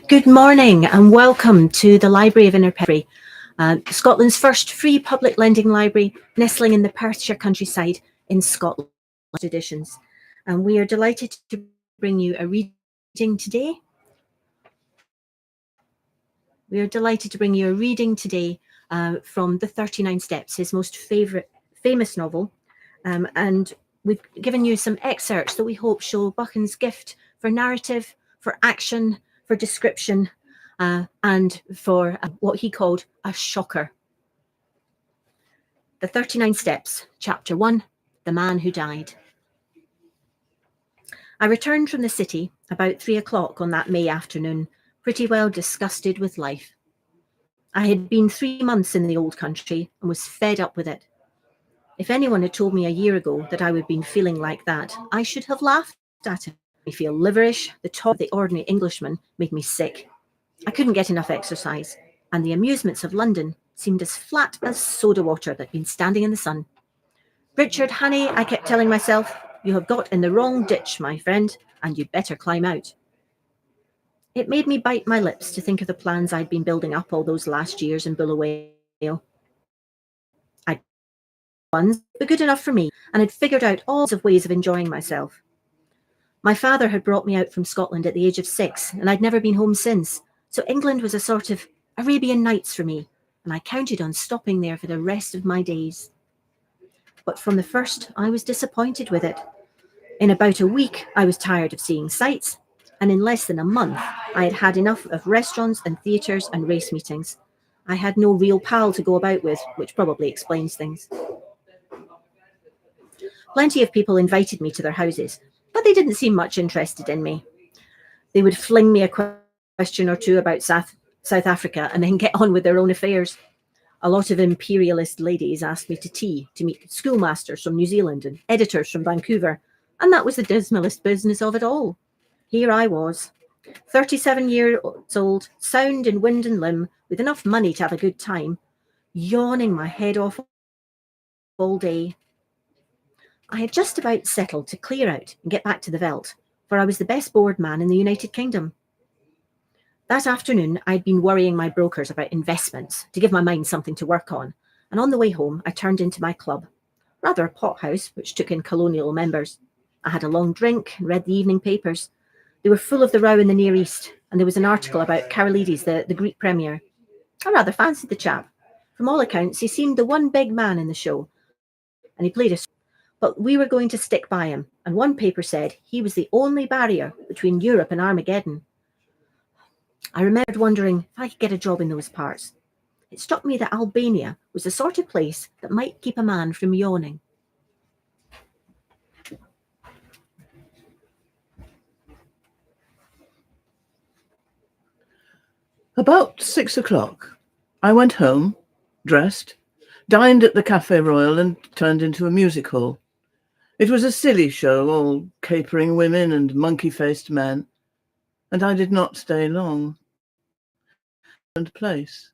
Good morning and welcome to the Library of Innerpeffray, Scotland's first free public lending library, nestling in the Perthshire countryside in Scotland. Editions, and we are delighted to bring you a reading today. From The 39 Steps, his most famous novel, and we've given you some excerpts that we hope show Buchan's gift for narrative, for action, for description, and for what he called a shocker. The 39 Steps, Chapter 1, The Man Who Died. I returned from the city about 3 o'clock on that May afternoon, pretty well disgusted with life. I had been 3 months in the old country and was fed up with it. If anyone had told me a year ago that I would have been feeling like that, I should have laughed at it. I feel liverish, the talk of the ordinary Englishman made me sick. I couldn't get enough exercise, and the amusements of London seemed as flat as soda water that had been standing in the sun. Richard, honey, I kept telling myself, you have got in the wrong ditch, my friend, and you'd better climb out. It made me bite my lips to think of the plans I'd been building up all those last years in Bulawayo. I'd ones, but good enough for me, and had figured out all sorts of ways of enjoying myself. My father had brought me out from Scotland at the age of 6, and I'd never been home since, so England was a sort of Arabian Nights for me, and I counted on stopping there for the rest of my days. But from the first, I was disappointed with it. In about a week, I was tired of seeing sights, and in less than a month, I had had enough of restaurants and theatres and race meetings. I had no real pal to go about with, which probably explains things. Plenty of people invited me to their houses, but they didn't seem much interested in me. They would fling me a question or two about South Africa and then get on with their own affairs. A lot of imperialist ladies asked me to tea to meet schoolmasters from New Zealand and editors from Vancouver, and that was the dismalest business of it all. Here I was, 37 years old, sound in wind and limb, with enough money to have a good time, yawning my head off all day. I had just about settled to clear out and get back to the veldt, for I was the best bored man in the United Kingdom. That afternoon, I'd been worrying my brokers about investments to give my mind something to work on, and on the way home, I turned into my club, rather a pothouse which took in colonial members. I had a long drink and read the evening papers. They were full of the row in the Near East, and there was an article about Karaleides, the Greek premier. I rather fancied the chap. From all accounts, he seemed the one big man in the show, and he played a... But we were going to stick by him, and one paper said he was the only barrier between Europe and Armageddon. I remembered wondering if I could get a job in those parts. It struck me that Albania was the sort of place that might keep a man from yawning. About 6 o'clock, I went home, dressed, dined at the Café Royal and turned into a music hall. It was a silly show, all capering women and monkey-faced men, and I did not stay long. And place.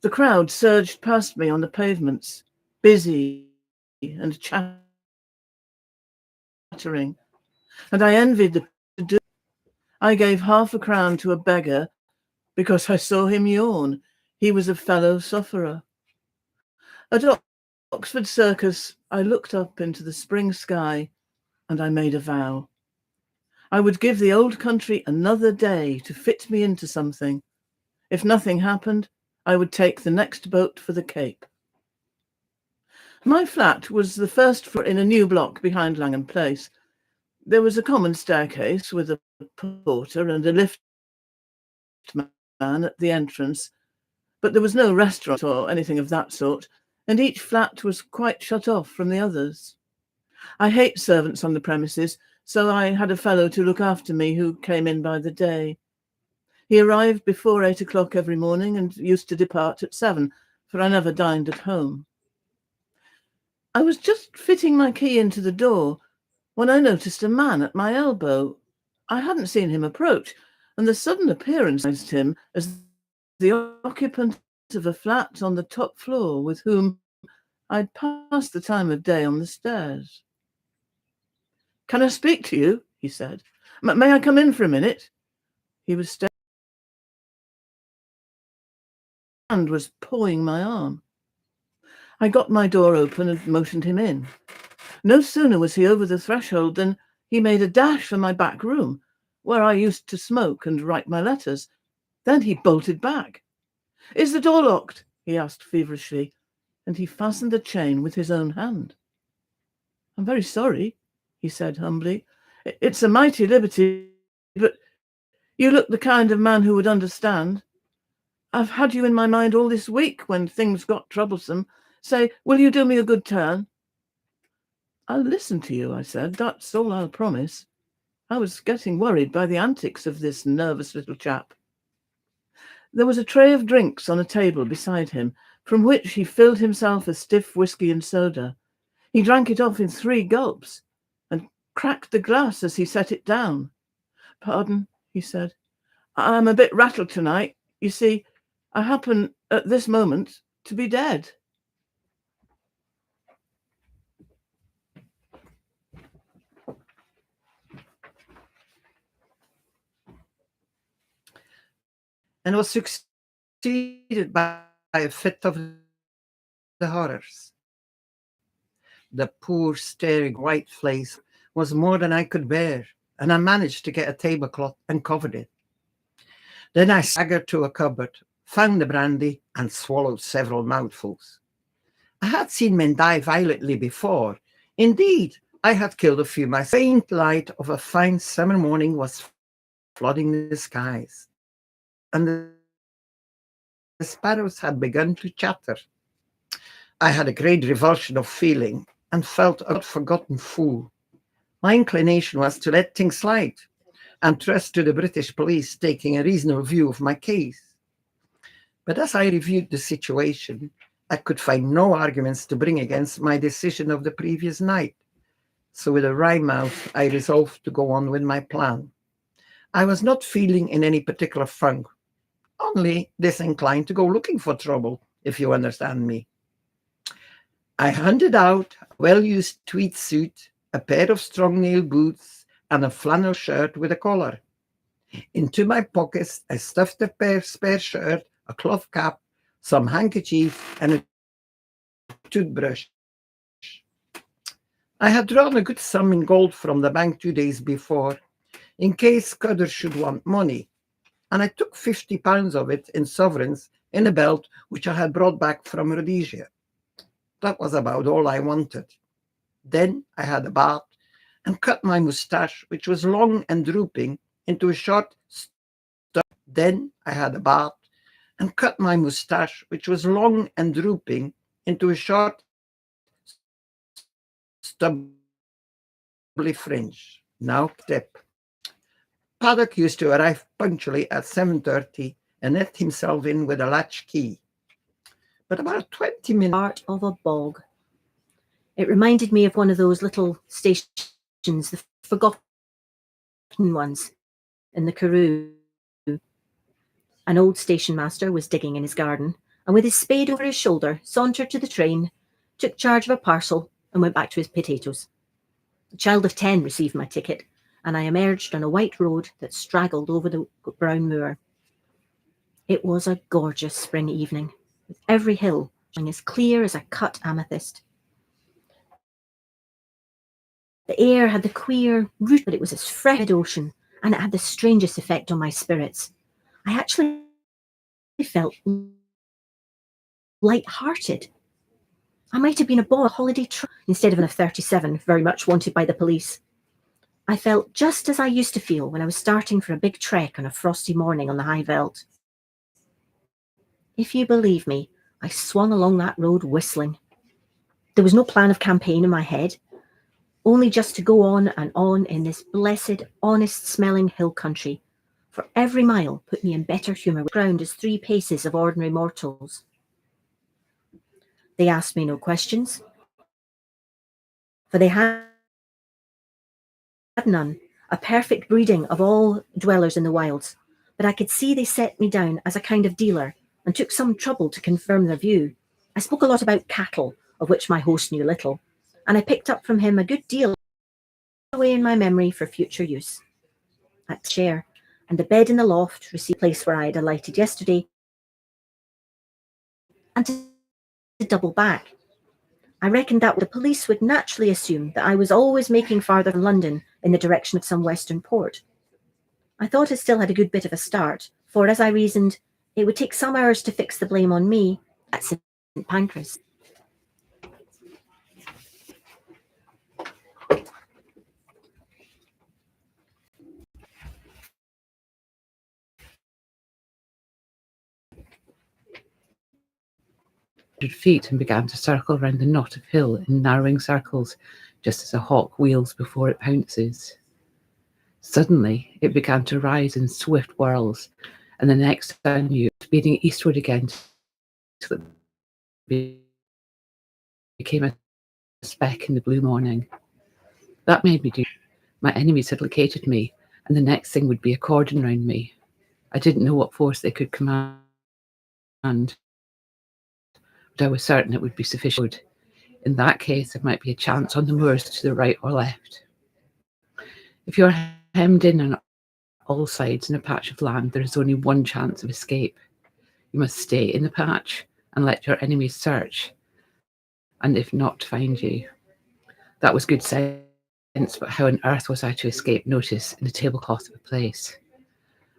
The crowd surged past me on the pavements, busy and chattering, and I envied the... I gave half a crown to a beggar because I saw him yawn. He was a fellow sufferer. At Oxford Circus, I looked up into the spring sky and I made a vow. I would give the old country another day to fit me into something. If nothing happened, I would take the next boat for the Cape. My flat was the first floor in a new block behind Langham Place. There was a common staircase with a porter and a lift man at the entrance, but there was no restaurant or anything of that sort, and each flat was quite shut off from the others. I hate servants on the premises, so I had a fellow to look after me who came in by the day. He arrived before 8 o'clock every morning and used to depart at 7, for I never dined at home. I was just fitting my key into the door when I noticed a man at my elbow. I hadn't seen him approach, and the sudden appearance recognized him as the occupant of a flat on the top floor with whom I'd passed the time of day on the stairs. "Can I speak to you?" he said. "May I come in for a minute?" He was staring and was pawing my arm. I got my door open and motioned him in. No sooner was he over the threshold than he made a dash for my back room, where I used to smoke and write my letters. Then he bolted back. "Is the door locked?" he asked feverishly, and he fastened the chain with his own hand. "I'm very sorry," he said humbly. "It's a mighty liberty, but you look the kind of man who would understand. I've had you in my mind all this week when things got troublesome. Say, will you do me a good turn?" "I'll listen to you," I said. "That's all I'll promise." I was getting worried by the antics of this nervous little chap. There was a tray of drinks on a table beside him, from which he filled himself a stiff whiskey and soda. He drank it off in 3 gulps and cracked the glass as he set it down. "Pardon," he said. "I'm a bit rattled tonight. You see, I happen at this moment to be dead." And was succeeded by a fit of the horrors. The poor staring white face was more than I could bear, and I managed to get a tablecloth and covered it. Then I staggered to a cupboard, found the brandy, and swallowed several mouthfuls. I had seen men die violently before. Indeed, I had killed a few myself. The faint light of a fine summer morning was flooding the skies, and the sparrows had begun to chatter. I had a great revulsion of feeling and felt a forgotten fool. My inclination was to let things slide and trust to the British police taking a reasonable view of my case. But as I reviewed the situation, I could find no arguments to bring against my decision of the previous night. So with a wry mouth, I resolved to go on with my plan. I was not feeling in any particular funk, only disinclined to go looking for trouble, if you understand me. I hunted out a well-used tweed suit, a pair of strong-nail boots, and a flannel shirt with a collar. Into my pockets, I stuffed a spare shirt, a cloth cap, some handkerchief, and a toothbrush. I had drawn a good sum in gold from the bank 2 days before, in case Scudder should want money, and I took £50 of it in sovereigns in a belt which I had brought back from Rhodesia. That was about all I wanted. Then I had a bath and cut my moustache, which was long and drooping, into a short stub. Then I had a bath and cut my moustache, which was long and drooping, into a short stubbly fringe. Now tip. Paddock used to arrive punctually at 7:30 and let himself in with a latch key. But about 20 minutes... Part of a bog. It reminded me of one of those little stations, the forgotten ones in the Karoo. An old station master was digging in his garden, and with his spade over his shoulder, sauntered to the train, took charge of a parcel, and went back to his potatoes. A child of 10 received my ticket, and I emerged on a white road that straggled over the brown moor. It was a gorgeous spring evening, with every hill showing as clear as a cut amethyst. The air had the queer root, but it was as fresh as ocean, and it had the strangest effect on my spirits. I actually felt light-hearted. I might have been aboard a holiday trip instead of an F-37, very much wanted by the police. I felt just as I used to feel when I was starting for a big trek on a frosty morning on the high veldt. If you believe me, I swung along that road whistling. There was no plan of campaign in my head, only just to go on and on in this blessed, honest-smelling hill country, for every mile put me in better humour with ground as 3 paces of ordinary mortals. They asked me no questions, for they had none, a perfect breeding of all dwellers in the wilds, but I could see they set me down as a kind of dealer and took some trouble to confirm their view. I spoke a lot about cattle, of which my host knew little, and I picked up from him a good deal away in my memory for future use. At the chair, and the bed in the loft received the place where I had alighted yesterday, and to double back. I reckoned that the police would naturally assume that I was always making farther from London in the direction of some western port. I thought I still had a good bit of a start, for as I reasoned, it would take some hours to fix the blame on me at St. Pancras. Feet and began to circle round the knot of hill in narrowing circles, just as a hawk wheels before it pounces. Suddenly, it began to rise in swift whirls, and the next I knew, speeding eastward again till it became a speck in the blue morning. That made me do. My enemies had located me, and the next thing would be a cordon round me. I didn't know what force they could command, but I was certain it would be sufficient. In that case, there might be a chance on the moors to the right or left. If you're hemmed in on all sides in a patch of land, there is only one chance of escape. You must stay in the patch and let your enemies search, and if not, find you. That was good sense, but how on earth was I to escape notice in a tablecloth of a place?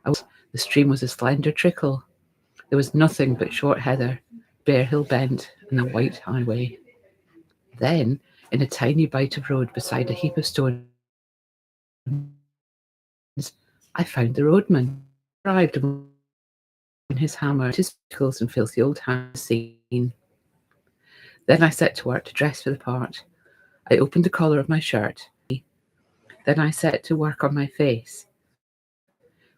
The stream was a slender trickle. There was nothing but short heather, bare hill bent, and a white highway. Then, in a tiny bight of road beside a heap of stones, I found the roadman. Arrived in his hammer, his pickles and filthy old hands seen. Then I set to work to dress for the part. I opened the collar of my shirt. Then I set to work on my face.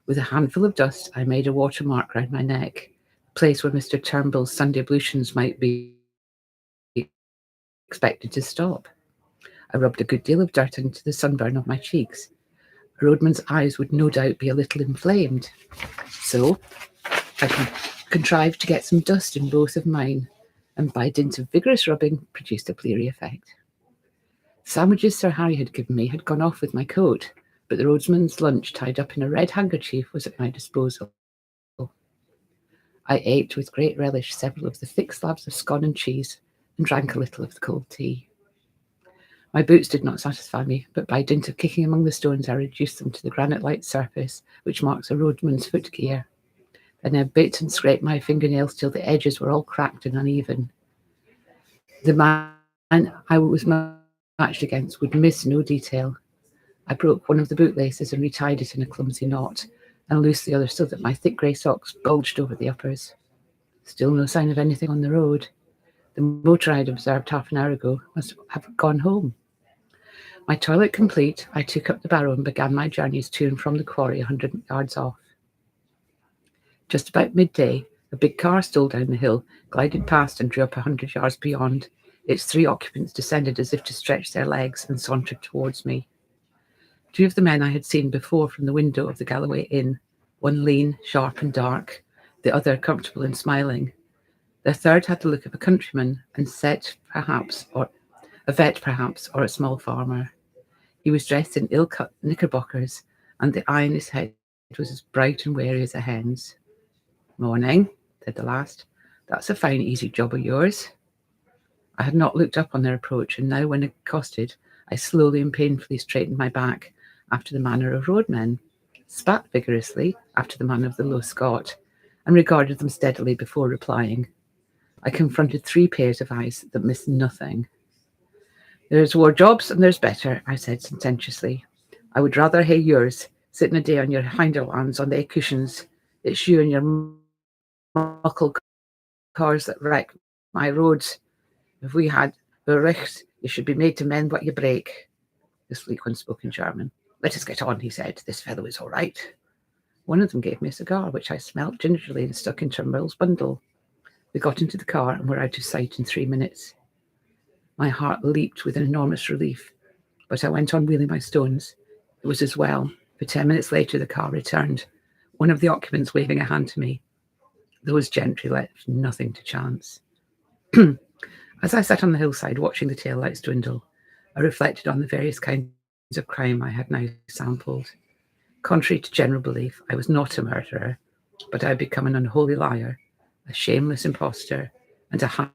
With a handful of dust, I made a watermark round my neck, the place where Mr. Turnbull's Sunday ablutions might be expected to stop. I rubbed a good deal of dirt into the sunburn of my cheeks. A roadman's eyes would no doubt be a little inflamed. So I contrived to get some dust in both of mine, and by dint of vigorous rubbing, produced a bleary effect. Sandwiches Sir Harry had given me had gone off with my coat, but the roadsman's lunch tied up in a red handkerchief was at my disposal. I ate with great relish several of the thick slabs of scone and cheese, and drank a little of the cold tea. My boots did not satisfy me, but by dint of kicking among the stones I reduced them to the granite-like surface which marks a roadman's footgear. Then I bit and scraped my fingernails till the edges were all cracked and uneven. The man I was matched against would miss no detail. I broke one of the bootlaces and retied it in a clumsy knot, and loosed the other so that my thick grey socks bulged over the uppers. Still no sign of anything on the road. The motor I had observed half an hour ago must have gone home. My toilet complete, I took up the barrow and began my journeys to and from the quarry 100 yards off. Just about midday, a big car stole down the hill, glided past and drew up 100 yards beyond. Its 3 occupants descended as if to stretch their legs and sauntered towards me. 2 of the men I had seen before from the window of the Galloway Inn, one lean, sharp and dark, the other comfortable and smiling. The third had the look of a countryman, and set perhaps, or a vet perhaps, or a small farmer. He was dressed in ill-cut knickerbockers, and the eye in his head was as bright and wary as a hen's. "Morning," said the last. "That's a fine easy job of yours." I had not looked up on their approach, and now when accosted, I slowly and painfully straightened my back, after the manner of roadmen, spat vigorously, after the manner of the low Scot, and regarded them steadily before replying. I confronted 3 pairs of eyes that missed nothing. "There's war jobs and there's better," I said sententiously. "I would rather hae yours, sitting a day on your hinderlands on the cushions. It's you and your muckle cars that wreck my roads. If we had the richt, you should be made to mend what you break." The sleek one spoke in German. "Let us get on," he said. "This fellow is all right." One of them gave me a cigar, which I smelt gingerly and stuck into Turnbull's bundle. We got into the car and were out of sight in 3 minutes. My heart leaped with an enormous relief, but I went on wheeling my stones. It was as well, for 10 minutes later the car returned, one of the occupants waving a hand to me. Those gentry left nothing to chance. As I sat on the hillside watching the tail lights dwindle, I reflected on the various kinds of crime I had now sampled. Contrary to general belief, I was not a murderer, but I had become an unholy liar, a shameless impostor, and a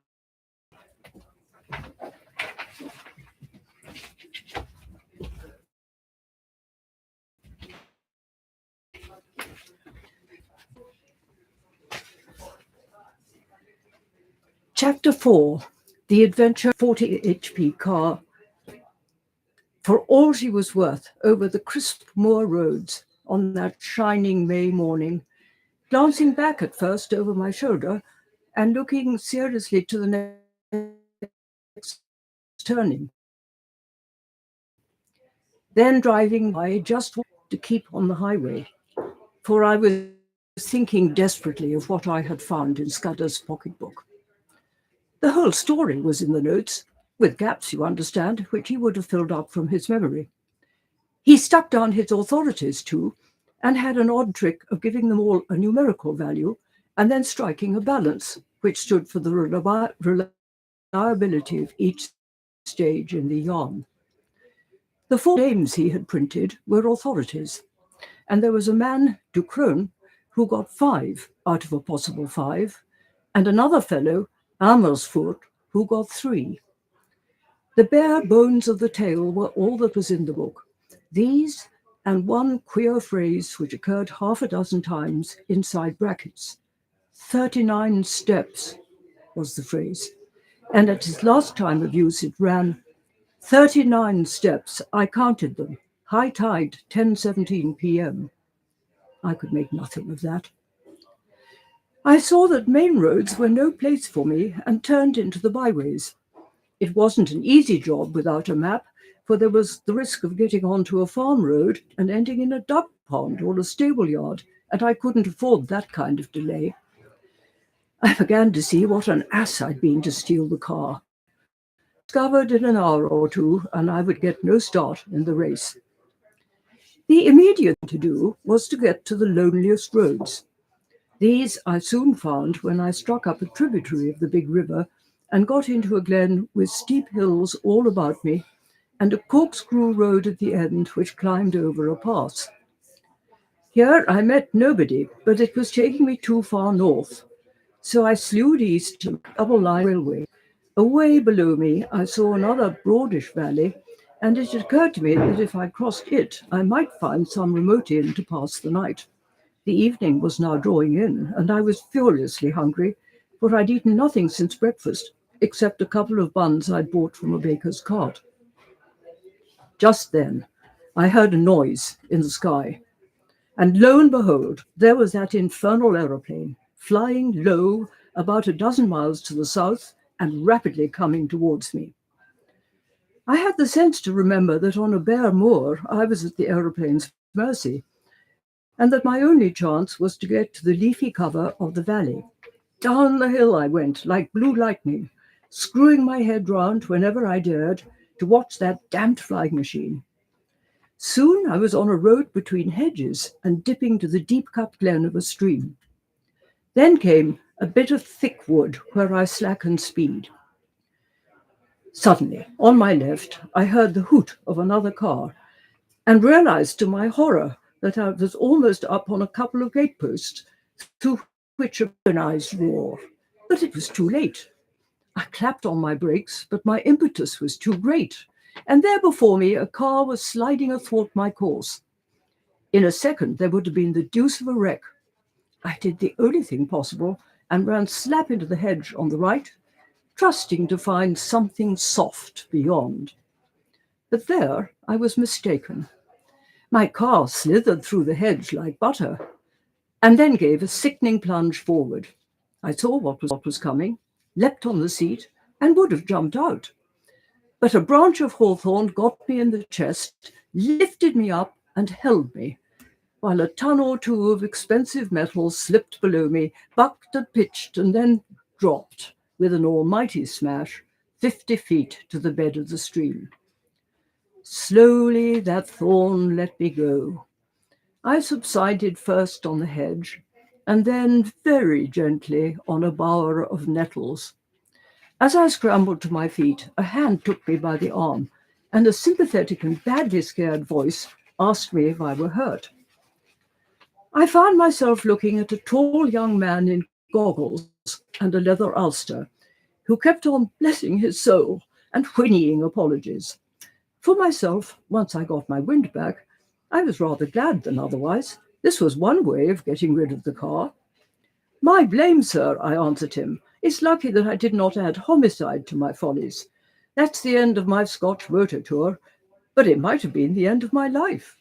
Chapter 4. The Adventure 40 HP car. For all she was worth over the crisp moor roads on that shining May morning, glancing back at first over my shoulder and looking seriously to the next turning. Then driving by just to keep on the highway, for I was thinking desperately of what I had found in Scudder's pocketbook. The whole story was in the notes, with gaps, you understand, which he would have filled up from his memory. He stuck down his authorities too, and had an odd trick of giving them all a numerical value and then striking a balance, which stood for the reliability of each stage in the yarn. The 4 names he had printed were authorities, and there was a man, Ducrone, who got 5 out of a possible 5, and another fellow, Amersfoort, who got 3. The bare bones of the tale were all that was in the book. These and one queer phrase which occurred half a dozen times inside brackets. 39 steps was the phrase, and at his last time of use it ran, 39 steps, I counted them, high tide, 10:17 p.m. I could make nothing of that. I saw that main roads were no place for me and turned into the byways. It wasn't an easy job without a map, for there was the risk of getting onto a farm road and ending in a duck pond or a stable yard, and I couldn't afford that kind of delay. I began to see what an ass I'd been to steal the car. Discovered in an hour or 2, and I would get no start in the race. The immediate thing to do was to get to the loneliest roads. These I soon found when I struck up a tributary of the big river and got into a glen with steep hills all about me and a corkscrew road at the end which climbed over a pass. Here I met nobody, but it was taking me too far north, so I slewed east to the double-line railway. Away below me I saw another broadish valley, and it occurred to me that if I crossed it, I might find some remote inn to pass the night. The evening was now drawing in, and I was furiously hungry, for I'd eaten nothing since breakfast, except a couple of buns I'd bought from a baker's cart. Just then, I heard a noise in the sky, and lo and behold, there was that infernal aeroplane, flying low about a dozen miles to the south and rapidly coming towards me. I had the sense to remember that on a bare moor, I was at the aeroplane's mercy, and that my only chance was to get to the leafy cover of the valley. Down the hill I went, like blue lightning, screwing my head round whenever I dared to watch that damned flying machine. Soon I was on a road between hedges and dipping to the deep-cut glen of a stream. Then came a bit of thick wood where I slackened speed. Suddenly, on my left, I heard the hoot of another car and realized to my horror that I was almost up on a couple of gateposts through which a recognized roar. But it was too late. I clapped on my brakes, but my impetus was too great, and there before me a car was sliding athwart my course. In a second, there would have been the deuce of a wreck. I did the only thing possible and ran slap into the hedge on the right, trusting to find something soft beyond. But there I was mistaken. My car slithered through the hedge like butter, and then gave a sickening plunge forward. I saw what was coming, leapt on the seat, and would have jumped out. But a branch of hawthorn got me in the chest, lifted me up, and held me, while a ton or 2 of expensive metal slipped below me, bucked and pitched, and then dropped, with an almighty smash, 50 feet to the bed of the stream. Slowly that thorn let me go. I subsided first on the hedge, and then very gently on a bower of nettles. As I scrambled to my feet, a hand took me by the arm and a sympathetic and badly scared voice asked me if I were hurt. I found myself looking at a tall young man in goggles and a leather ulster, who kept on blessing his soul and whinnying apologies. For myself, once I got my wind back, I was rather glad than otherwise. This was one way of getting rid of the car. "My blame, sir," I answered him. "It's lucky that I did not add homicide to my follies. That's the end of my Scotch motor tour, but it might have been the end of my life."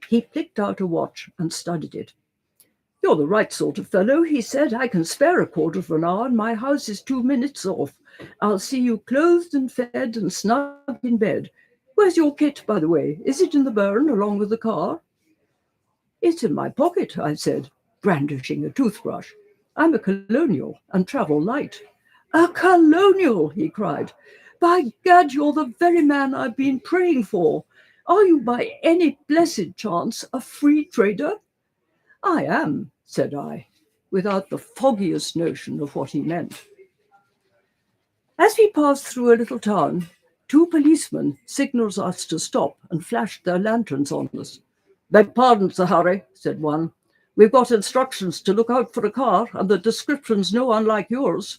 He picked out a watch and studied it. "You're the right sort of fellow," he said. "I can spare a quarter of an hour, and my house is 2 minutes off. I'll see you clothed and fed and snug in bed. Where's your kit, by the way? Is it in the burn along with the car?" "It's in my pocket," I said, brandishing a toothbrush. "I'm a colonial and travel light." "A colonial!" he cried. "By gad, you're the very man I've been praying for. Are you by any blessed chance a free trader?" "I am," said I, without the foggiest notion of what he meant. As we passed through a little town, 2 policemen signalled us to stop and flashed their lanterns on us. "Beg pardon, Sir Harry," said one. "We've got instructions to look out for a car, and the description's no unlike yours."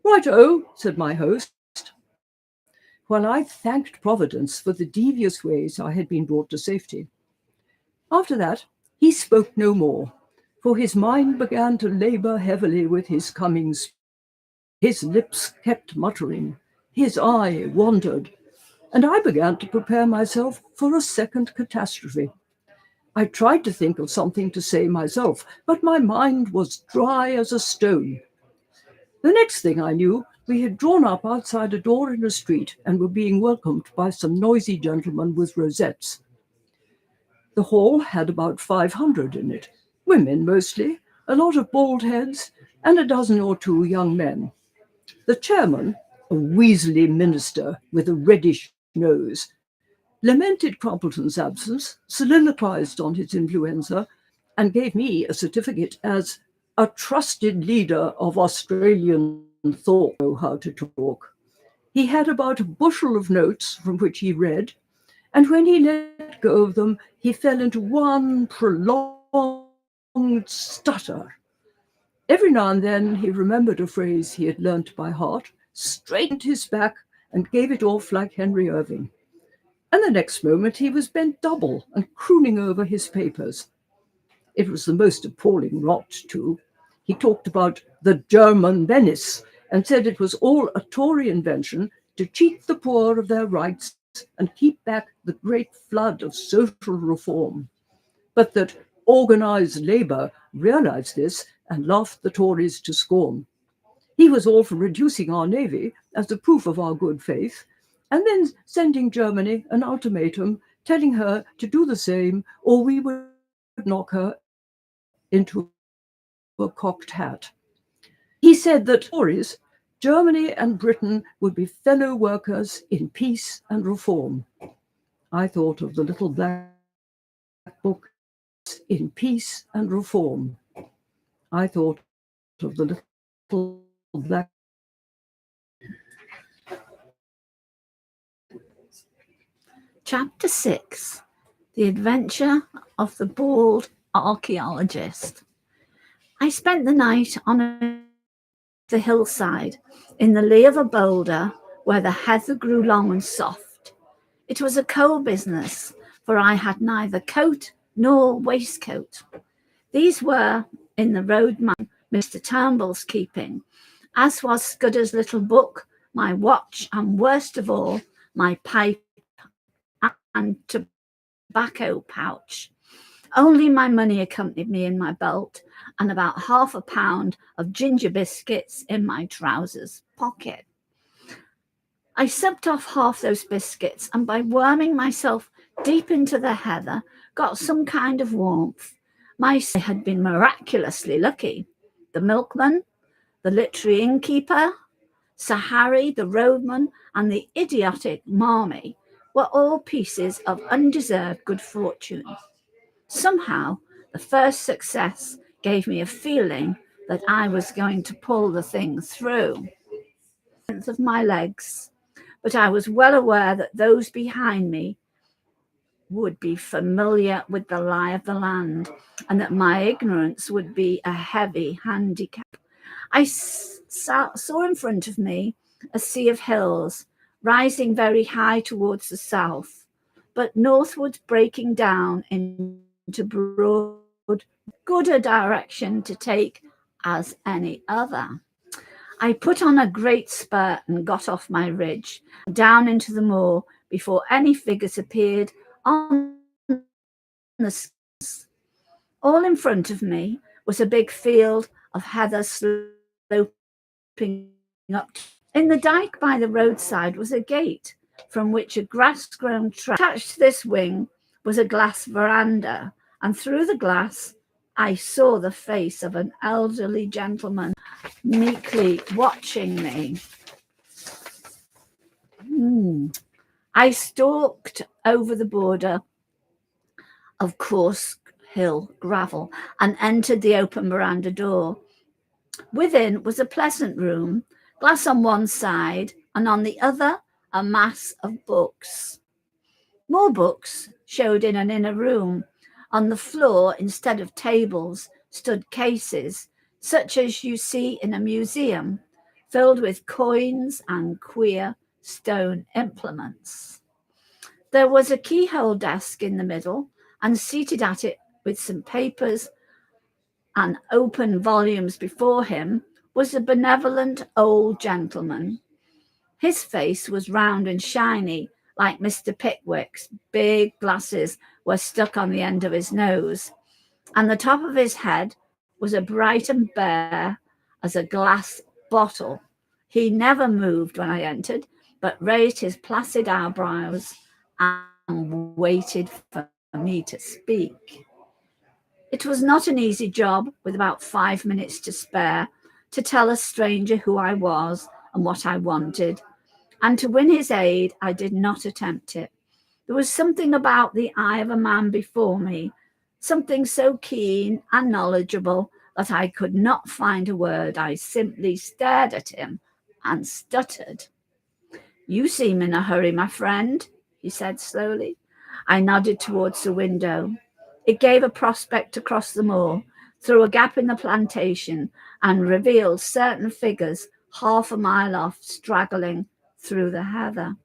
"Right-o," said my host, while I thanked Providence for the devious ways I had been brought to safety. After that, he spoke no more, for his mind began to labour heavily with his comings. His lips kept muttering, his eye wandered, and I began to prepare myself for a second catastrophe. I tried to think of something to say myself, but my mind was dry as a stone. The next thing I knew, we had drawn up outside a door in a street and were being welcomed by some noisy gentlemen with rosettes. The hall had about 500 in it, women mostly, a lot of bald heads, and a dozen or 2 young men. The chairman, a weaselly minister with a reddish nose, lamented Crumpleton's absence, soliloquized on his influenza, and gave me a certificate as a trusted leader of Australian thought. Know how to talk. He had about a bushel of notes from which he read, and when he let go of them, he fell into one prolonged stutter. Every now and then he remembered a phrase he had learnt by heart, straightened his back, and gave it off like Henry Irving. And the next moment he was bent double and crooning over his papers. It was the most appalling rot, too. He talked about the German menace and said it was all a Tory invention to cheat the poor of their rights and keep back the great flood of social reform. But that organised labour realised this and laughed the Tories to scorn. He was all for reducing our navy as a proof of our good faith, and then sending Germany an ultimatum telling her to do the same or we would knock her into a cocked hat. He said that Tories, Germany and Britain would be fellow workers in peace and reform. I thought of the little black book, In Peace and Reform. I thought of the little black. Chapter 6. The Adventure of the Bald Archaeologist. I spent the night on the hillside in the lee of a boulder where the heather grew long and soft. It was a cold business, for I had neither coat nor waistcoat. These were in the roadman Mr. Turnbull's keeping, as was Scudder's little book, my watch, and worst of all, my pipe and tobacco pouch. Only my money accompanied me in my belt, and about £1/2 of ginger biscuits in my trousers pocket. I supped off half those biscuits, and by worming myself deep into the heather, got some kind of warmth. My stay had been miraculously lucky. The milkman, the literary innkeeper, Sir Harry, the roadman, and the idiotic Marmee were all pieces of undeserved good fortune. Somehow, the first success gave me a feeling that I was going to pull the thing through. Of my legs, but I was well aware that those behind me would be familiar with the lie of the land, and that my ignorance would be a heavy handicap. I saw in front of me a sea of hills, rising very high towards the south, but northwards breaking down into broad, good a direction to take as any other. I put on a great spurt and got off my ridge, down into the moor before any figures appeared on the skies. All in front of me was a big field of heather sloping up. In the dike by the roadside was a gate from which a grass-grown track. Attached to this wing was a glass veranda, and through the glass I saw the face of an elderly gentleman meekly watching me. I stalked over the border of coarse hill gravel and entered the open veranda door. Within was a pleasant room, glass on one side, and on the other a mass of books. More books showed in an inner room. On the floor, instead of tables, stood cases, such as you see in a museum, filled with coins and queer stone implements. There was a keyhole desk in the middle, and seated at it with some papers and open volumes before him was a benevolent old gentleman. His face was round and shiny, like Mr. Pickwick's. Big glasses were stuck on the end of his nose, and the top of his head was as bright and bare as a glass bottle. He never moved when I entered, but raised his placid eyebrows and waited for me to speak. It was not an easy job, with about 5 minutes to spare, to tell a stranger who I was and what I wanted, and to win his aid I did not attempt it. There was something about the eye of a man before me, something so keen and knowledgeable that I could not find a word. I simply stared at him and stuttered. "You seem in a hurry, my friend," he said slowly. I nodded towards the window. It gave a prospect across the moor, through a gap in the plantation, and revealed certain figures half a mile off, straggling through the heather.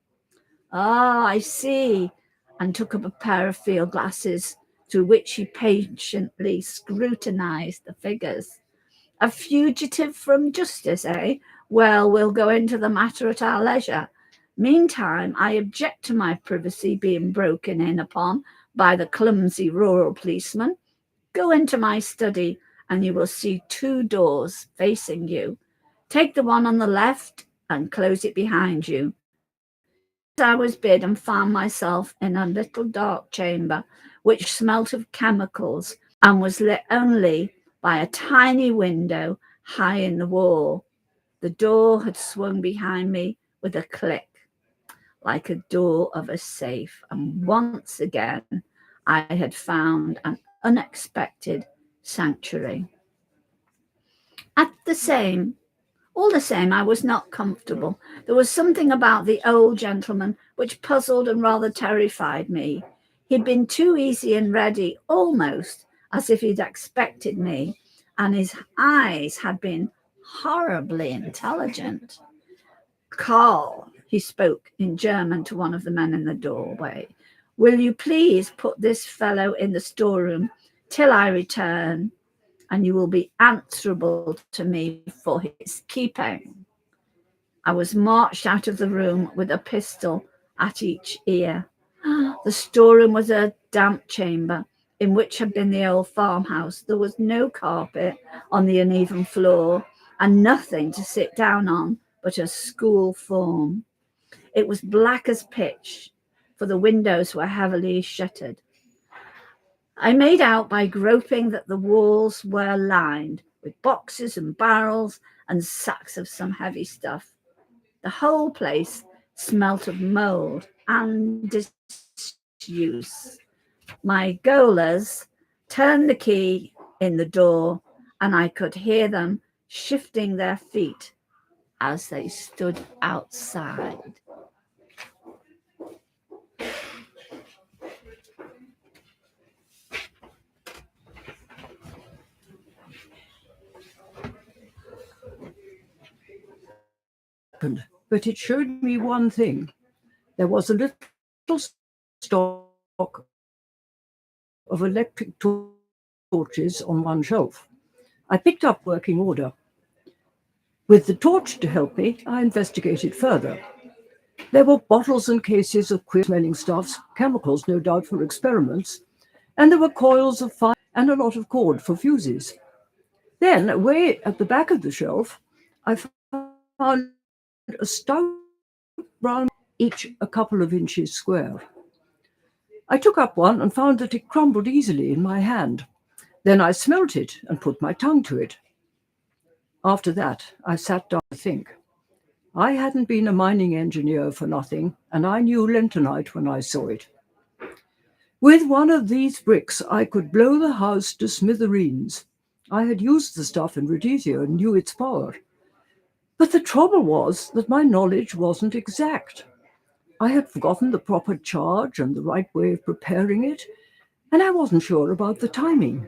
"Ah, I see," and took up a pair of field glasses, through which he patiently scrutinized the figures. "A fugitive from justice, eh? Well, we'll go into the matter at our leisure. Meantime, I object to my privacy being broken in upon by the clumsy rural policeman. Go into my study and you will see 2 doors facing you. Take the one on the left and close it behind you." I was bid and found myself in a little dark chamber which smelt of chemicals and was lit only by a tiny window high in the wall. The door had swung behind me with a click, like a door of a safe, and once again I had found an unexpected sanctuary. All the same, I was not comfortable. There was something about the old gentleman which puzzled and rather terrified me. He'd been too easy and ready, almost as if he'd expected me, and his eyes had been horribly intelligent. "Carl," he spoke in German to one of the men in the doorway, "will you please put this fellow in the storeroom till I return, and you will be answerable to me for his keeping." I was marched out of the room with a pistol at each ear. The storeroom was a damp chamber in which had been the old farmhouse. There was no carpet on the uneven floor and nothing to sit down on but a school form. It was black as pitch, for the windows were heavily shuttered. I made out by groping that the walls were lined with boxes and barrels and sacks of some heavy stuff. The whole place smelt of mould and disuse. My gaolers turned the key in the door, and I could hear them shifting their feet as they stood outside. second, but it showed me one thing. There was a little stock of electric torches on one shelf. I picked up working order. With the torch to help me, I investigated further. There were bottles and cases of queer-smelling stuffs, chemicals no doubt for experiments, and there were coils of fire and a lot of cord for fuses. Then, away at the back of the shelf, I found a stout brown, each a couple of inches square. I took up one and found that it crumbled easily in my hand. Then I smelt it and put my tongue to it. After that, I sat down to think. I hadn't been a mining engineer for nothing, and I knew lentonite when I saw it. With one of these bricks, I could blow the house to smithereens. I had used the stuff in Rhodesia and knew its power. But the trouble was that my knowledge wasn't exact. I had forgotten the proper charge and the right way of preparing it, and I wasn't sure about the timing.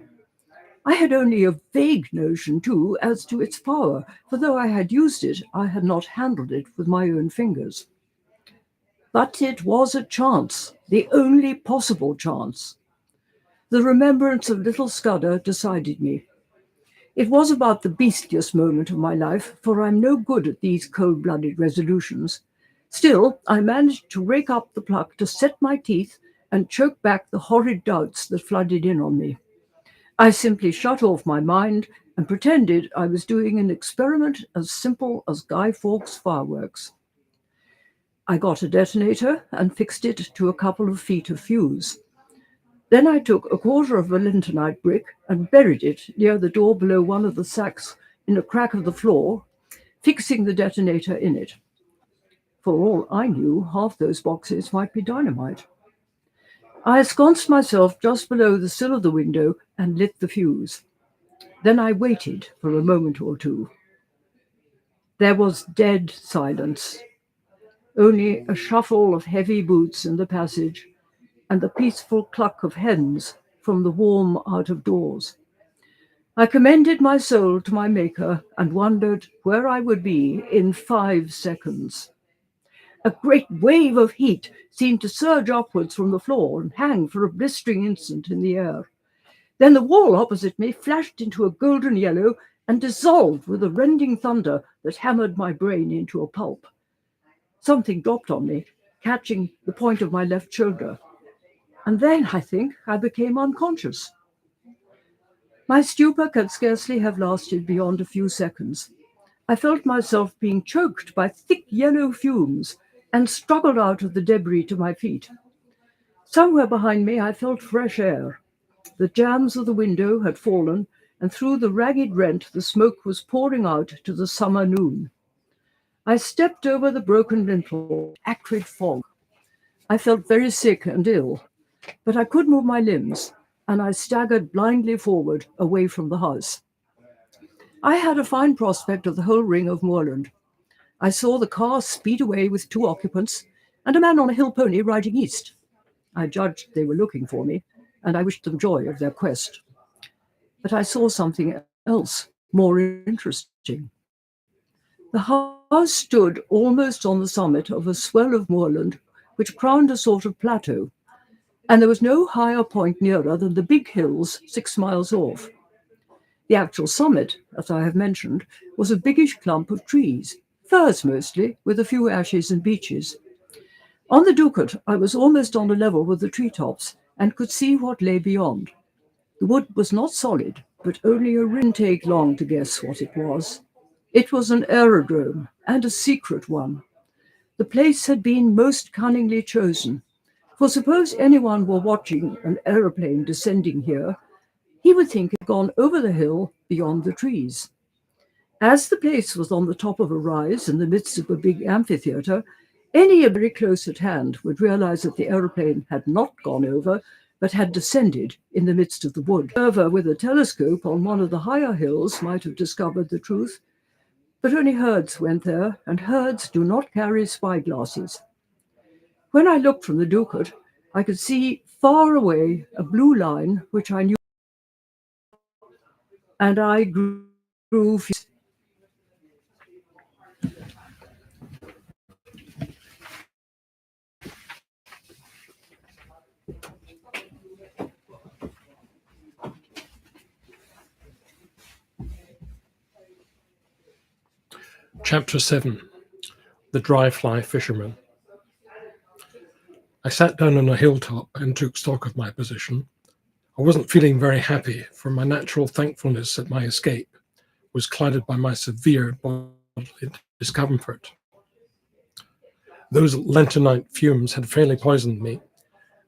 I had only a vague notion, too, as to its power, for though I had used it, I had not handled it with my own fingers. But it was a chance, the only possible chance. The remembrance of little Scudder decided me. It was about the beastliest moment of my life, for I'm no good at these cold-blooded resolutions. Still, I managed to rake up the pluck to set my teeth and choke back the horrid doubts that flooded in on me. I simply shut off my mind and pretended I was doing an experiment as simple as Guy Fawkes fireworks. I got a detonator and fixed it to a couple of feet of fuse. Then I took a quarter of a lentonite brick and buried it near the door below one of the sacks in a crack of the floor, fixing the detonator in it. For all I knew, half those boxes might be dynamite. I ensconced myself just below the sill of the window and lit the fuse. Then I waited for a moment or two. There was dead silence, only a shuffle of heavy boots in the passage and the peaceful cluck of hens from the warm out of doors. I commended my soul to my Maker and wondered where I would be in 5 seconds. A great wave of heat seemed to surge upwards from the floor and hang for a blistering instant in the air. Then the wall opposite me flashed into a golden yellow and dissolved with a rending thunder that hammered my brain into a pulp. Something dropped on me, catching the point of my left shoulder. And then, I think, I became unconscious. My stupor could scarcely have lasted beyond a few seconds. I felt myself being choked by thick yellow fumes and struggled out of the debris to my feet. Somewhere behind me I felt fresh air. The jambs of the window had fallen, and through the ragged rent the smoke was pouring out to the summer noon. I stepped over the broken lintel, acrid fog. I felt very sick and ill, but I could move my limbs, and I staggered blindly forward away from the house. I had a fine prospect of the whole ring of moorland. I saw the car speed away with 2 occupants and a man on a hill pony riding east. I judged they were looking for me, and I wished them joy of their quest. But I saw something else, more interesting. The house stood almost on the summit of a swell of moorland which crowned a sort of plateau, and there was no higher point nearer than the big hills 6 miles off. The actual summit, as I have mentioned, was a biggish clump of trees, firs mostly, with a few ashes and beeches. On the Ducat, I was almost on a level with the treetops and could see what lay beyond. The wood was not solid, but only a rin take long to guess what it was. It was an aerodrome, and a secret one. The place had been most cunningly chosen, for suppose anyone were watching an aeroplane descending here, he would think it had gone over the hill beyond the trees. As the place was on the top of a rise in the midst of a big amphitheatre, any very close at hand would realize that the aeroplane had not gone over, but had descended in the midst of the wood. An observer with a telescope on one of the higher hills might have discovered the truth, but only herds went there, and herds do not carry spyglasses. When I looked from the Ducat, I could see far away a blue line which I knew, and I grew Chapter 7. The Dry Fly Fisherman. I sat down on a hilltop and took stock of my position. I wasn't feeling very happy, for my natural thankfulness at my escape was clouded by my severe bodily discomfort. Those lentonite fumes had fairly poisoned me,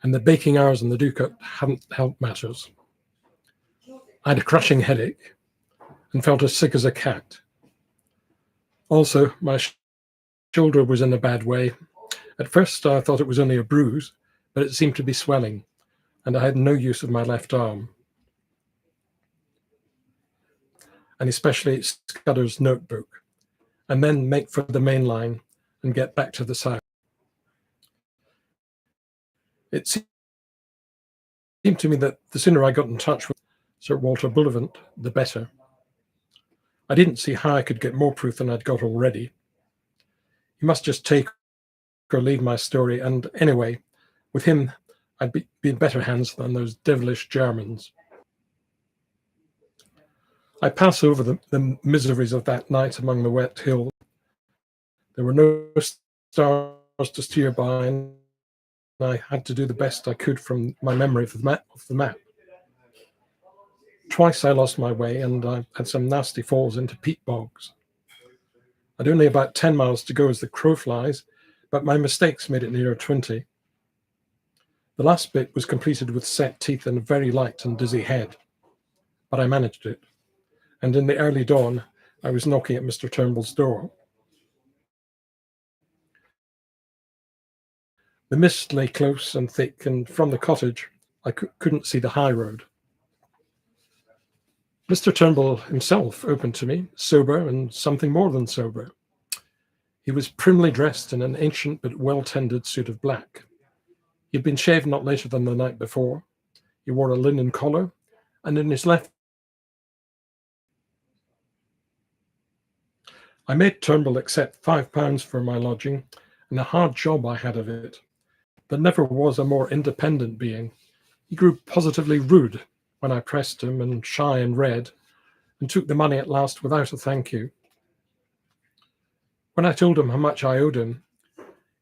and the baking hours on the Ducat hadn't helped matters. I had a crushing headache and felt as sick as a cat. Also, my shoulder was in a bad way. At first, I thought it was only a bruise, but it seemed to be swelling, and I had no use of my left arm, and especially Scudder's notebook, and then make for the main line and get back to the south. It seemed to me that the sooner I got in touch with Sir Walter Bullivant, the better. I didn't see how I could get more proof than I'd got already. He must just take or leave my story, and anyway, with him, I'd be in better hands than those devilish Germans. I pass over the miseries of that night among the wet hills. There were no stars to steer by, and I had to do the best I could from my memory of the map. Twice I lost my way, and I had some nasty falls into peat bogs. I'd only about 10 miles to go as the crow flies, but my mistakes made it nearer 20. The last bit was completed with set teeth and a very light and dizzy head, but I managed it, and in the early dawn, I was knocking at Mr. Turnbull's door. The mist lay close and thick, and from the cottage, I couldn't see the high road. Mr. Turnbull himself opened to me, sober and something more than sober. He was primly dressed in an ancient but well-tended suit of black. He had been shaved not later than the night before. He wore a linen collar, and in his left... I made Turnbull accept £5 for my lodging, and a hard job I had of it. There never was a more independent being. He grew positively rude when I pressed him, and shy and red, and took the money at last without a thank you. When I told him how much I owed him,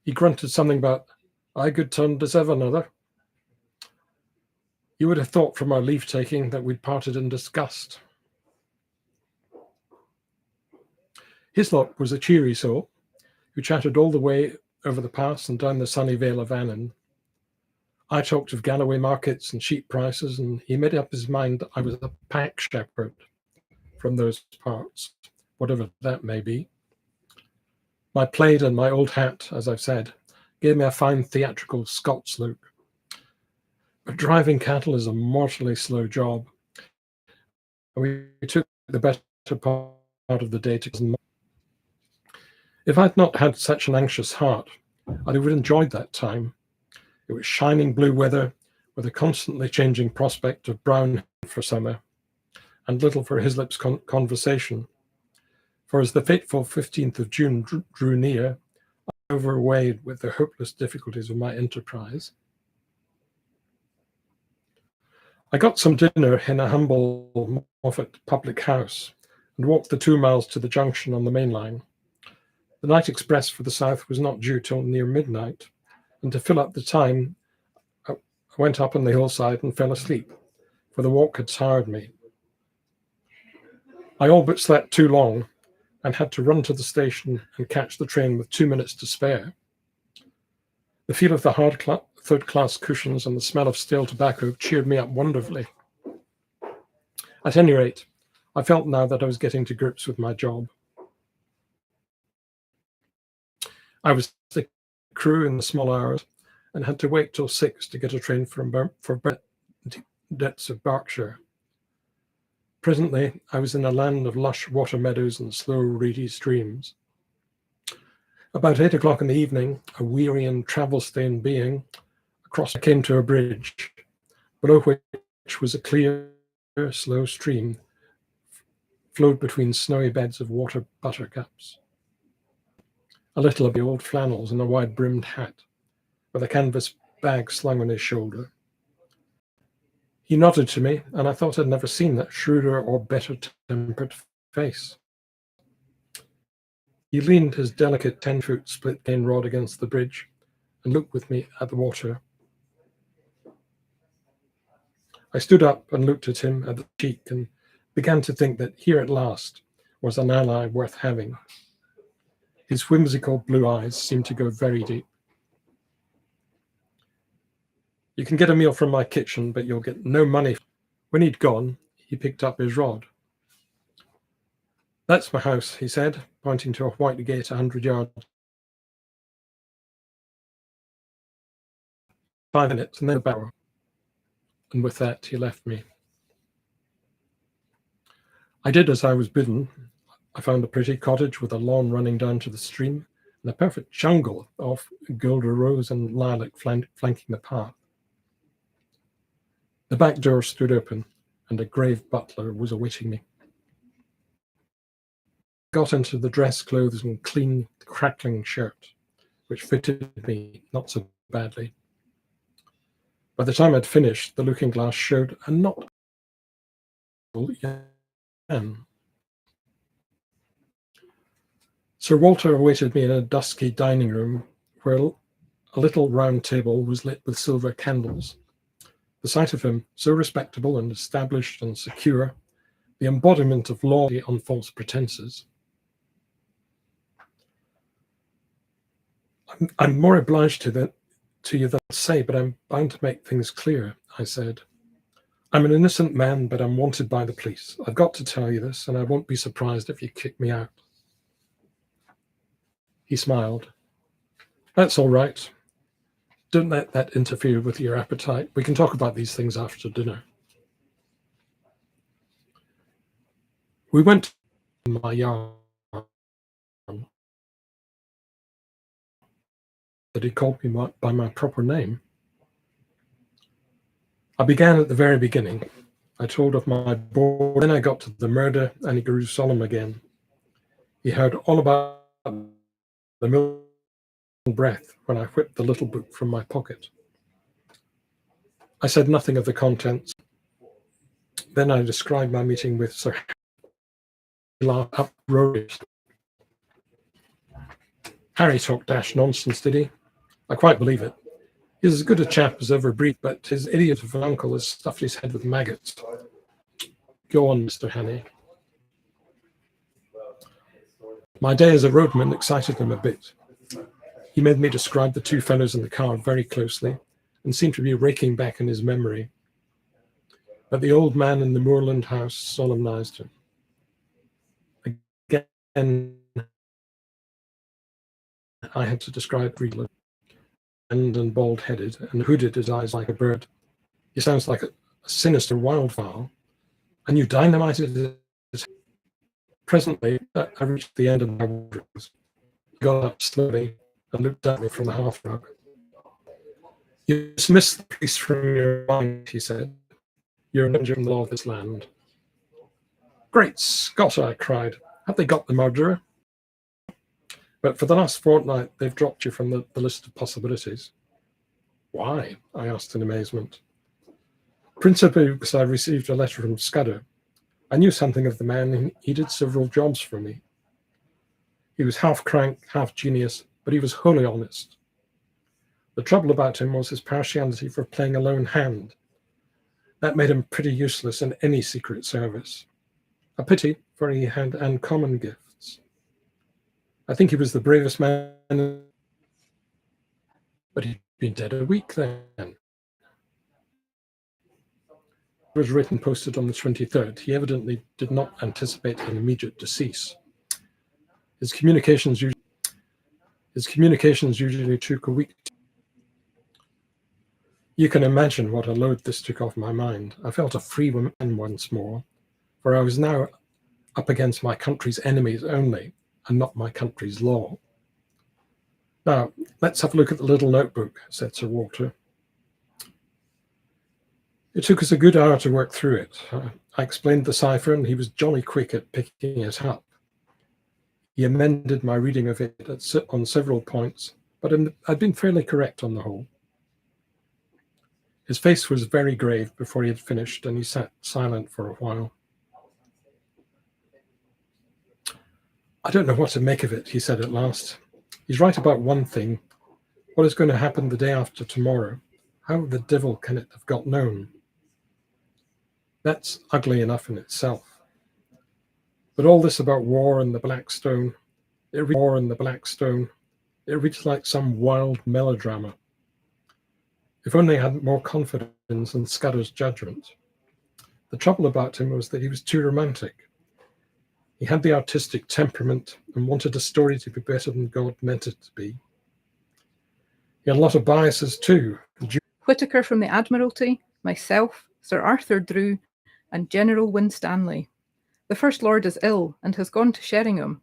he grunted something about, "I good turn deserve another." You would have thought from our leave-taking that we'd parted in disgust. Hislop was a cheery soul, who chatted all the way over the pass and down the sunny vale of Annan. I talked of Galloway markets and sheep prices, and he made up his mind that I was a pack shepherd from those parts, whatever that may be. My plaid and my old hat, as I've said, gave me a fine theatrical Scots look. But driving cattle is a mortally slow job. We took the better part of the day to... If I'd not had such an anxious heart, I'd have enjoyed that time. It was shining blue weather with a constantly changing prospect of brown for summer, and little for Hislop's conversation. For as the fateful 15th of June drew near, I overweighed with the hopeless difficulties of my enterprise. I got some dinner in a humble Moffat public house and walked the 2 miles to the junction on the main line. The night express for the south was not due till near midnight, and to fill up the time, I went up on the hillside and fell asleep, for the walk had tired me. I all but slept too long, and had to run to the station and catch the train with 2 minutes to spare. The feel of the hard third-class cushions and the smell of stale tobacco cheered me up wonderfully. At any rate, I felt now that I was getting to grips with my job. I was the crew in the small hours, and had to wait till 6 to get a train for depths of Berkshire. Presently, I was in a land of lush water meadows and slow, reedy streams. About 8 o'clock in the evening, a weary and travel-stained being, I came to a bridge, below which was a clear, slow stream, flowed between snowy beds of water buttercups. A little of the old flannels and a wide-brimmed hat, with a canvas bag slung on his shoulder. He nodded to me, and I thought I'd never seen that shrewder or better-tempered face. He leaned his delicate 10-foot split cane rod against the bridge and looked with me at the water. I stood up and looked at him at the cheek and began to think that here at last was an ally worth having. His whimsical blue eyes seemed to go very deep. You can get a meal from my kitchen, but you'll get no money. When he'd gone, he picked up his rod. That's my house, he said, pointing to a white gate 100 yards. 5 minutes, and then a barrow. And with that, he left me. I did as I was bidden. I found a pretty cottage with a lawn running down to the stream and a perfect jungle of guelder rose and lilac flanking the path. The back door stood open, and a grave butler was awaiting me. I got into the dress clothes and clean, crackling shirt, which fitted me not so badly. By the time I'd finished, the looking glass showed a not young man. Sir Walter awaited me in a dusky dining room where a little round table was lit with silver candles. The sight of him, so respectable and established and secure, the embodiment of loyalty on false pretenses. I'm more obliged to you than I say, but I'm bound to make things clear, I said. I'm an innocent man, but I'm wanted by the police. I've got to tell you this, and I won't be surprised if you kick me out. He smiled. That's all right. Don't let that interfere with your appetite. We can talk about these things after dinner. We went to my yard. That he called me by my proper name. I began at the very beginning. I told of my board, then I got to the murder, and he grew solemn again. He heard all about the milk breath when I whipped the little book from my pocket. I said nothing of the contents. Then I described my meeting with Sir Harry. He laughed uproariously. Harry talked dash nonsense, did he? I quite believe it. He's as good a chap as ever breathed, but his idiot of an uncle has stuffed his head with maggots. Go on, Mr. Hannay. My day as a roadman excited him a bit. He made me describe the two fellows in the car very closely and seemed to be raking back in his memory. But the old man in the moorland house solemnized him. Again, I had to describe Riedler, and bald-headed and hooded his eyes like a bird. He sounds like a sinister wildfowl, and you dynamited it. Presently, I reached the end of my wardrobes. He got up slowly and looked at me from the hearthrug. You dismiss the police from your mind, he said. You're an avenger from the law of this land. Great Scott, I cried. Have they got the murderer? But for the last fortnight, they've dropped you from the list of possibilities. Why? I asked in amazement. Principally because I received a letter from Scudder. I knew something of the man, and he did several jobs for me. He was half crank, half genius, but he was wholly honest. The trouble about him was his partiality for playing a lone hand. That made him pretty useless in any secret service. A pity, for he had uncommon gifts. I think he was the bravest man, but he'd been dead a week then. It was written, posted on the 23rd. He evidently did not anticipate an immediate decease. His communications usually took a week. You can imagine what a load this took off my mind. I felt a free man once more, for I was now up against my country's enemies only, and not my country's law. Now, let's have a look at the little notebook, said Sir Walter. It took us a good hour to work through it. I explained the cipher, and he was jolly quick at picking it up. He amended my reading of it on several points, but I'd been fairly correct on the whole. His face was very grave before he had finished, and he sat silent for a while. I don't know what to make of it, he said at last. He's right about one thing. What is going to happen the day after tomorrow? How the devil can it have got known? That's ugly enough in itself. But all this about war and the Black Stone, it reads like some wild melodrama. If only I had more confidence in Scudder's judgment. The trouble about him was that he was too romantic. He had the artistic temperament and wanted a story to be better than God meant it to be. He had a lot of biases too. Whitaker from the Admiralty, myself, Sir Arthur Drew, and General Winstanley. The First Lord is ill and has gone to Sheringham.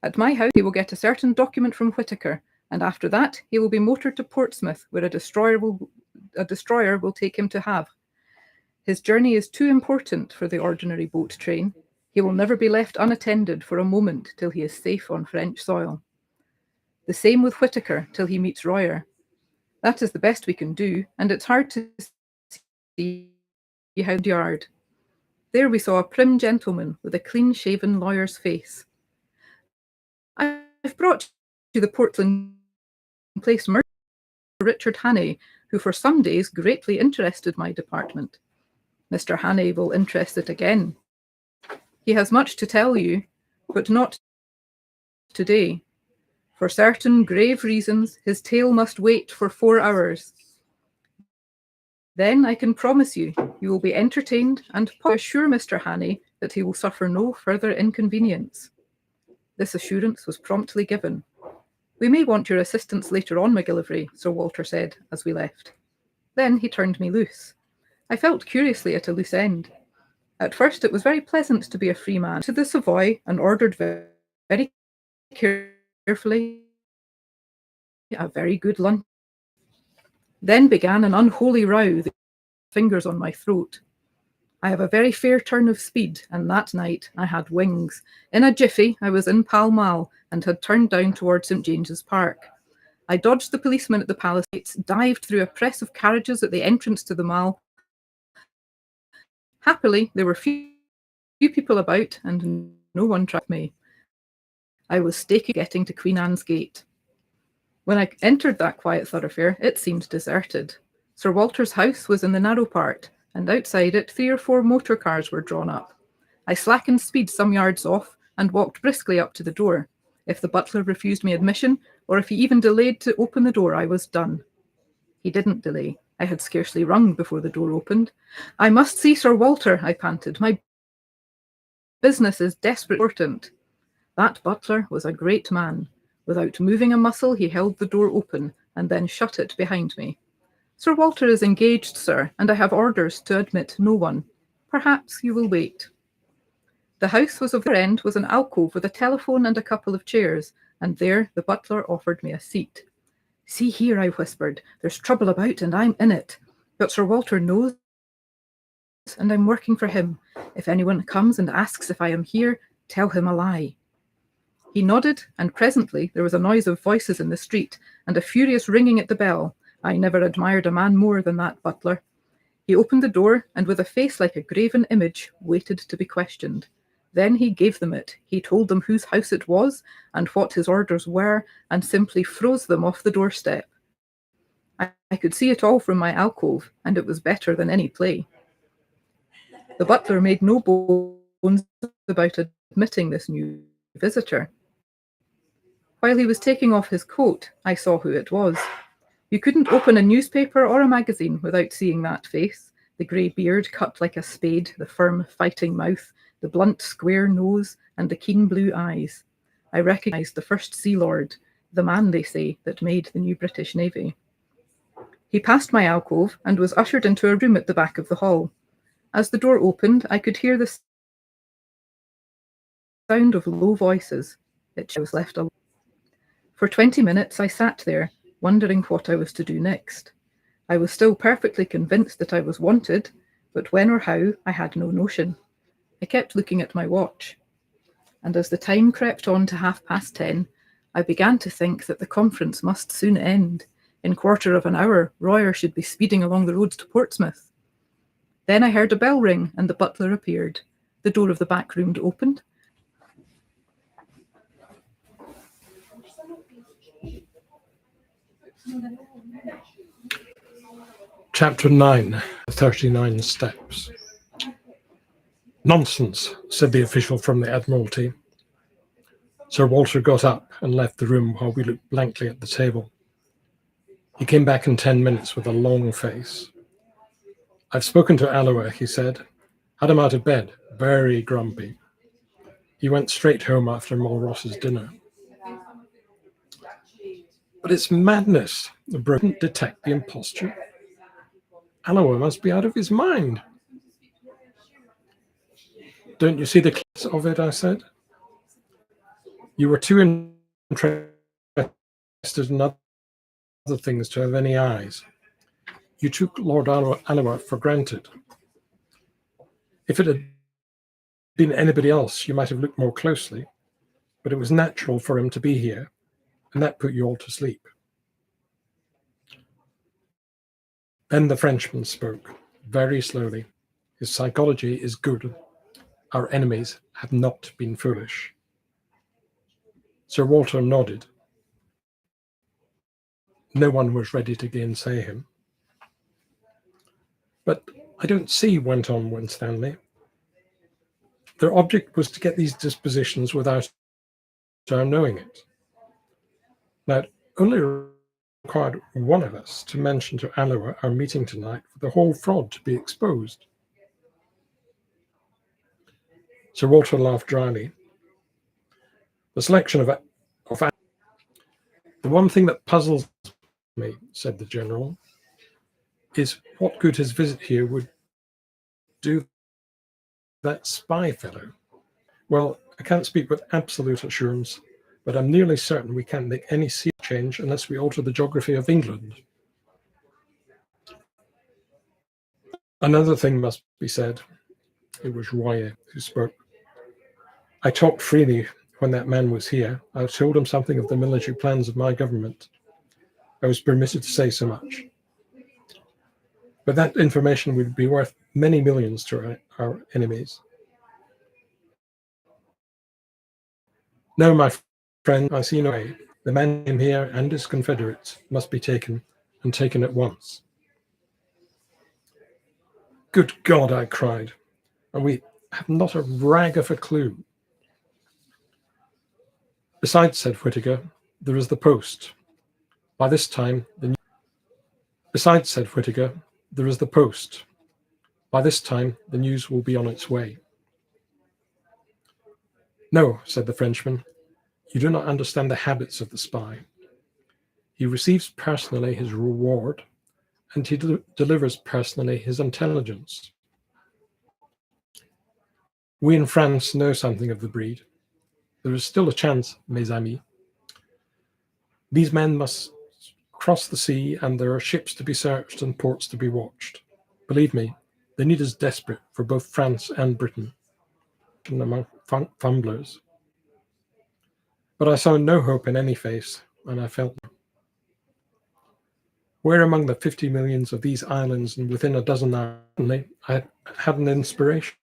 At my house he will get a certain document from Whitaker, and after that he will be motored to Portsmouth, where a destroyer will take him to Havre. His journey is too important for the ordinary boat train. He will never be left unattended for a moment till he is safe on French soil. The same with Whitaker till he meets Royer. That is the best we can do, and it's hard to see how the yard. There we saw a prim gentleman with a clean-shaven lawyer's face. I've brought to the Portland Place murder Richard Hannay, who for some days greatly interested my department. Mr. Hannay will interest it again. He has much to tell you, but not today. For certain grave reasons, his tale must wait for 4 hours. Then I can promise you, you will be entertained and assure Mr. Hannay that he will suffer no further inconvenience. This assurance was promptly given. We may want your assistance later on, MacGillivray, Sir Walter said as we left. Then he turned me loose. I felt curiously at a loose end. At first it was very pleasant to be a free man. To the Savoy and ordered very carefully a very good lunch. Then began an unholy row, the fingers on my throat. I have a very fair turn of speed, and that night I had wings. In a jiffy, I was in Pall Mall and had turned down towards St. James's Park. I dodged the policeman at the Palisades, dived through a press of carriages at the entrance to the Mall. Happily, there were few people about, and no one tracked me. I was staking getting to Queen Anne's Gate. When I entered that quiet thoroughfare, it seemed deserted. Sir Walter's house was in the narrow part, and outside it 3 or 4 motor cars were drawn up. I slackened speed some yards off and walked briskly up to the door. If the butler refused me admission, or if he even delayed to open the door, I was done. He didn't delay. I had scarcely rung before the door opened. I must see Sir Walter, I panted. My business is desperately important. That butler was a great man. Without moving a muscle, he held the door open and then shut it behind me. Sir Walter is engaged, sir, and I have orders to admit no one. Perhaps you will wait. The house was of their end was an alcove with a telephone and a couple of chairs, and there the butler offered me a seat. See here, I whispered, there's trouble about and I'm in it. But Sir Walter knows, and I'm working for him. If anyone comes and asks if I am here, tell him a lie. He nodded, and presently there was a noise of voices in the street, and a furious ringing at the bell. I never admired a man more than that butler. He opened the door, and with a face like a graven image, waited to be questioned. Then he gave them it. He told them whose house it was, and what his orders were, and simply froze them off the doorstep. I could see it all from my alcove, and it was better than any play. The butler made no bones about admitting this new visitor. While he was taking off his coat, I saw who it was. You couldn't open a newspaper or a magazine without seeing that face, the grey beard cut like a spade, the firm, fighting mouth, the blunt, square nose, and the keen blue eyes. I recognised the first Sea Lord, the man, they say, that made the new British Navy. He passed my alcove and was ushered into a room at the back of the hall. As the door opened, I could hear the sound of low voices. I was left alone. For 20 minutes I sat there, wondering what I was to do next. I was still perfectly convinced that I was wanted, but when or how, I had no notion. I kept looking at my watch. And as the time crept on to 10:30, I began to think that the conference must soon end. In 1/4 of an hour, Royer should be speeding along the roads to Portsmouth. Then I heard a bell ring, and the butler appeared. The door of the back room opened. Chapter 9, the 39 Steps. Nonsense, said the official from the Admiralty. Sir Walter got up and left the room while we looked blankly at the table. He came back in 10 minutes with a long face. I've spoken to Alloa, he said. Had him out of bed, very grumpy. He went straight home after Mulross's dinner. But it's madness. The bro didn't detect the imposture. Alloa must be out of his mind. Don't you see the class of it, I said. You were too interested in other things to have any eyes. You took Lord Alloa for granted. If it had been anybody else, you might have looked more closely, but it was natural for him to be here, and that put you all to sleep. Then the Frenchman spoke, very slowly. His psychology is good. Our enemies have not been foolish. Sir Walter nodded. No one was ready to gainsay him. But I don't see, went on Winstanley. Their object was to get these dispositions without our knowing it. Now, it only required one of us to mention to Alloa our meeting tonight for the whole fraud to be exposed. Sir Walter laughed dryly. The selection of the one thing that puzzles me, said the General, is what good his visit here would do that spy fellow. Well, I can't speak with absolute assurance, but I'm nearly certain we can't make any sea change unless we alter the geography of England. Another thing must be said. It was Royer who spoke. I talked freely when that man was here. I told him something of the military plans of my government. I was permitted to say so much. But that information would be worth many millions to our enemies. No, my friend, I see no way. The man came here and his confederates must be taken, and taken at once. Good God, I cried, and we have not a rag of a clue. Besides, said Whittaker, there is the post. By this time, Besides, said Whittaker, there is the post. By this time, the news will be on its way. No, said the Frenchman, you do not understand the habits of the spy. He receives personally his reward, and he delivers personally his intelligence. We in France know something of the breed. There is still a chance, mes amis. These men must cross the sea, and there are ships to be searched and ports to be watched. Believe me, the need is desperate for both France and Britain, among fumblers. But I saw no hope in any face, and I felt where among the 50 millions of these islands and within a dozen hours, I had an inspiration.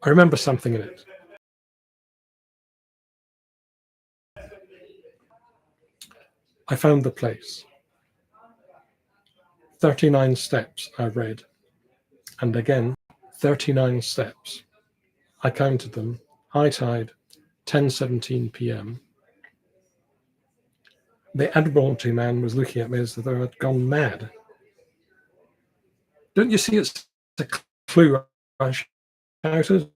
I remember something in it. I found the place. 39 steps, I read. And again, 39 steps. I counted them. High tide, 10:17 p.m. The Admiralty man was looking at me as though I'd gone mad. Don't you see it's a clue? I shouted.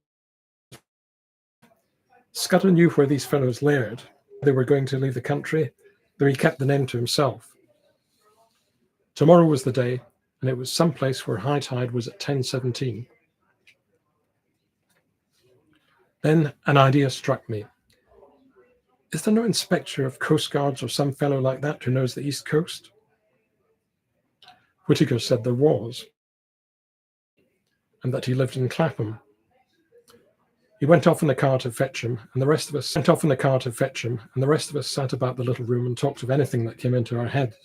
Scudder knew where these fellows laired. They were going to leave the country, though he kept the name to himself. Tomorrow was the day, and it was someplace where high tide was at 10:17. Then an idea struck me. Is there no inspector of Coast Guards or some fellow like that who knows the East Coast? Whittaker said there was, and that he lived in Clapham. He went off in the car to fetch him, and the rest of us sat about the little room and talked of anything that came into our heads.